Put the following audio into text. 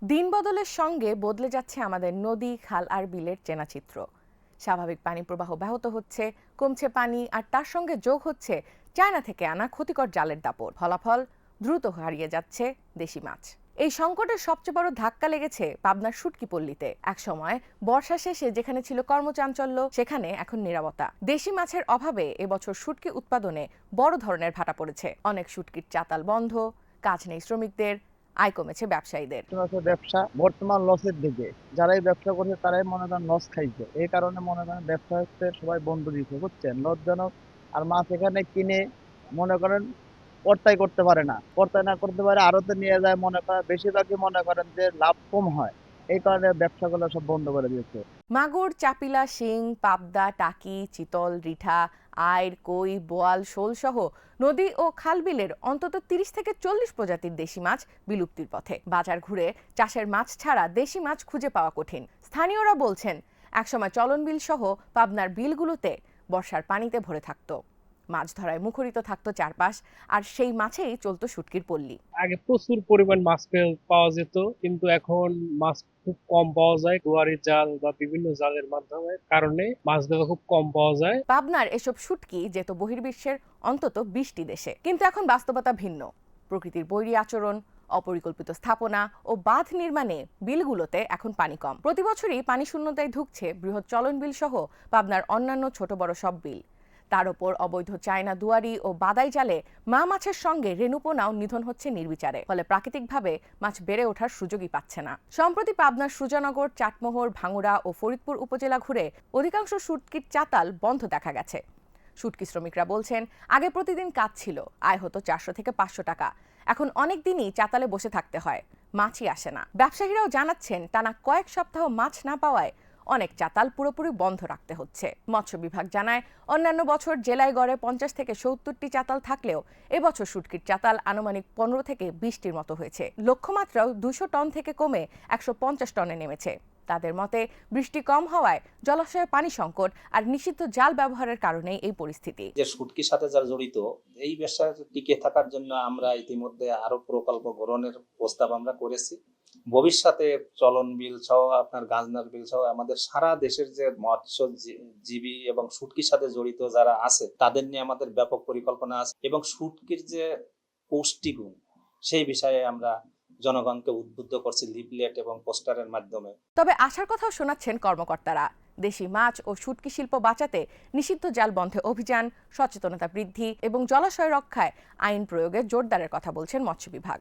দিন বদলের সঙ্গে বদলে যাচ্ছে আমাদের নদী, খাল আর বিলের চেনা চিত্র। স্বাভাবিক পানি প্রবাহ ব্যাহত হচ্ছে, কমছে পানি, আর তার সঙ্গে যোগ হচ্ছে চায়না থেকে আনা ক্ষতিকর জালের দাপট। ফলাফল, দ্রুত হারিয়ে যাচ্ছে দেশি মাছ। এই সংকটের সবচেয়ে বড় ধাক্কা লেগেছে পাবনার শুটকি পল্লীতে। একসময় বর্ষা শেষে যেখানে ছিল কর্মচাঞ্চল্য, সেখানে এখন নীরবতা। দেশি মাছের অভাবে এবছর শুটকি উৎপাদনে বড় ধরনের ভাটা পড়েছে। অনেক শুটকির চাতাল বন্ধ, কাজ নেই শ্রমিকদের, আয় কমেছে ব্যবসায়ীদের। ব্যবসা বর্তমান লসের দিকে। যারাই ব্যবসা করছে তারাই মনে করেন লস খাইছে, এই কারণে মনে করেন ব্যবসা হচ্ছে সবাই বন্ধ দিচ্ছে, বুঝছেন, লসজনক। আর মাছ এখানে কিনে মনে করেন পর্তায় করতে পারে না, পর্তায় না করতে পারে আড়তে নিয়ে যায়, মনে করেন বেশিরভাগই মনে করেন যে লাভ কম হয়, এই কারণে ব্যবসাগুলো সব বন্ধ করে দিয়েছে। মাগুর, চাপিলা, শিং, পাবদা, টাকি, চিতল, রিঠা, আইড়, কই, বোয়াল, শোল সহ নদী ও খালবিলের অন্তত ৩০ থেকে ৪০ প্রজাতির দেশি মাছ বিলুপ্তির পথে। বাজার ঘুরে চাষের মাছ ছাড়া দেশি মাছ খুঁজে পাওয়া কঠিন। স্থানীয়রা বলছেন, একসময় চলনবিল সহ পাবনার বিলগুলোতে বর্ষার পানিতে ভরে থাকতো, মাছ ধরায় মুখরিত থাকতো চারপাশ, আর সেই মাছেই চলতো শুটকির পল্লী। আগে প্রচুর পরিমাণ মাছ পাওয়া যেত, কিন্তু এখন মাছ খুব কম পাওয়া যায়। দুয়ারি জাল বা বিভিন্ন জালের মাধ্যমে কারণে মাছগুলো খুব কম পাওয়া যায়। পাবনার এসব শুটকি যেত বহির্বিশ্বের অন্তত ২০টি দেশে। কিন্তু এখন বাস্তবতা ভিন্ন। প্রকৃতির বৈরী আচরণ, অপরিকল্পিত স্থাপনা ও বাঁধ নির্মাণে বিলগুলোতে এখন পানি কম। প্রতি বছরই পানি শূন্যতায় ঢুকছে বৃহৎ চলন বিল সহ পাবনার অন্যান্য ছোট বড় সব বিল। তার ওপর অবৈধ চায়না দুয়ারি ও বাদাই জালে মা মাছের সঙ্গে রেণুপোনাও নিধন হচ্ছে নির্বিচারে। ফলে প্রাকৃতিকভাবে মাছ বেড়ে ওঠার সুযোগই পাচ্ছে না। সম্প্রতি পাবনার সুজানগর, চাটমোহর, ভাঙ্গুড়া ও ফরিদপুর উপজেলা ঘুরে অধিকাংশ শুটকির চাতাল বন্ধ দেখা গেছে। শুটকি শ্রমিকরা বলছেন, আগে প্রতিদিন কাজ ছিল, আয় হতো ৪০০ থেকে ৫০০ টাকা। এখন অনেক দিনই চাতালে বসে থাকতে হয়, মাছই আসে না। ব্যবসায়ীরাও জানাচ্ছেন, টানা কয়েক সপ্তাহ মাছ না পাওয়ায় অনেক চাতাল পুরোপুরি বন্ধ রাখতে হচ্ছে। মৎস্য বিভাগ জানায়, অন্যান্য বছর জেলায় গড়ে ৫০ থেকে ৭০টি চাতাল থাকলেও এবছর শুটকির চাতাল আনুমানিক ১৫ থেকে ২০টির মতো হয়েছে। লক্ষ্যমাত্রাও ২০০ টন থেকে কমে ১৫০ টনে নেমেছে। তাদের মতে, বৃষ্টি কম হওয়ায় জলাশয়ে পানি সংকট আর নিষিদ্ধ জাল ব্যবহারের কারণে এই পরিস্থিতি। যে শুটকির সাথে যারা জড়িত, এই ব্যবসায় টিকে থাকার জন্য আমরা ইতিমধ্যে আরো প্রকল্প গ্রহণের প্রস্তাব আমরা করেছি। ভবিষ্যতে চলন বিল সহ আপনার গাজনার বিল সহ আমাদের সারা দেশের যে মৎস্যজীবী এবং শুটকির সাথে জড়িত যারা আছে তাদের নিয়ে আমাদের ব্যাপক পরিকল্পনা আছে, এবং শুটকির যে পুষ্টিগুণ সেই বিষয়ে আমরা জনগণকে উদ্বুদ্ধ করছি লিফলেট এবং পোস্টারের মাধ্যমে। তবে আশার কথাও শোনাচ্ছেন কর্মকর্তারা। দেশি মাছ ও শুটকি শিল্প বাঁচাতে নিষিদ্ধ জাল বন্ধে অভিযান, সচেতনতা বৃদ্ধি এবং জলাশয় রক্ষায় আইন প্রয়োগে জোরদারের কথা বলছেন মৎস্য বিভাগ।